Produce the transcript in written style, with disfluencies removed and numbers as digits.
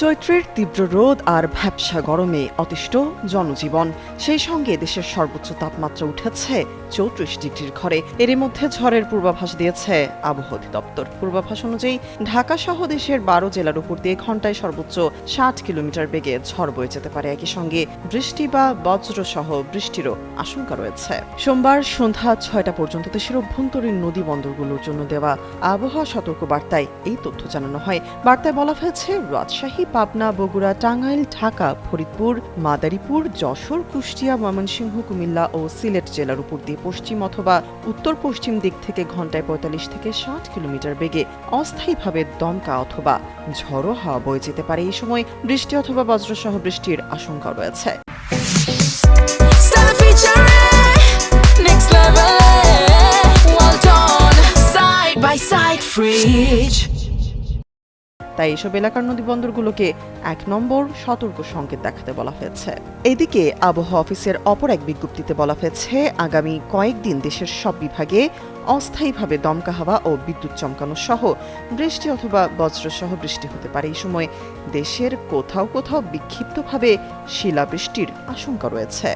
চৈত্রের তীব্র রোদ আর ভ্যাপসা গরমে অতিষ্ঠ জনজীবন। সেই সঙ্গে দেশের সর্বোচ্চ তাপমাত্রা উঠেছে ৩৪ ডিগ্রির ঘরে। এরই মধ্যে ঝড়ের পূর্বাভাস দিয়েছে আবহাওয়া অধিদপ্তর। পূর্বাভাস অনুযায়ী ঢাকা সহ দেশের ১২ জেলার উপর দিয়ে ঘণ্টায় সর্বোচ্চ ৬০ কিলোমিটার বেগে ঝড় বয়ে যেতে পারে। একই সঙ্গে বৃষ্টি বা বজ্রসহ বৃষ্টিরও আশঙ্কা রয়েছে। সোমবার সন্ধ্যা ৬টা পর্যন্ত দেশের অভ্যন্তরীণ নদী বন্দরগুলোর জন্য দেওয়া আবহাওয়া সতর্ক বার্তায় এই তথ্য জানানো হয়। বার্তায় বলা হয়েছে, রাজশাহী, পাবনা, বগুড়া, টাঙ্গাইল, ঢাকা, ফরিদপুর, মাদারীপুর, যশোর, কুষ্টিয়া, ময়মনসিংহ, কুমিল্লা ও সিলেট জেলার উপর দিয়ে পশ্চিম অথবা উত্তর পশ্চিম দিক থেকে ঘণ্টায় ৪৫ থেকে ৬০ কিলোমিটার বেগে অস্থায়ীভাবে দমকা অথবা ঝড়ো হাওয়া বয়ে যেতে পারে। এই সময় বৃষ্টি অথবা বজ্রসহ বৃষ্টির আশঙ্কা রয়েছে। তাই এসব এলাকার নদীবন্দরগুলোকে ১ নম্বর সতর্ক সংকেত দেখাতে বলা হয়েছে। এদিকে আবহাওয়া অফিসের অপর এক বিজ্ঞপ্তিতে বলা হয়েছে, আগামী কয়েকদিন দেশের সব বিভাগে অস্থায়ীভাবে দমকা হাওয়া ও বিদ্যুৎ চমকানো সহ বৃষ্টি অথবা বজ্রসহ বৃষ্টি হতে পারে। এই সময় দেশের কোথাও কোথাও বিক্ষিপ্তভাবে শিলাবৃষ্টির আশঙ্কা রয়েছে।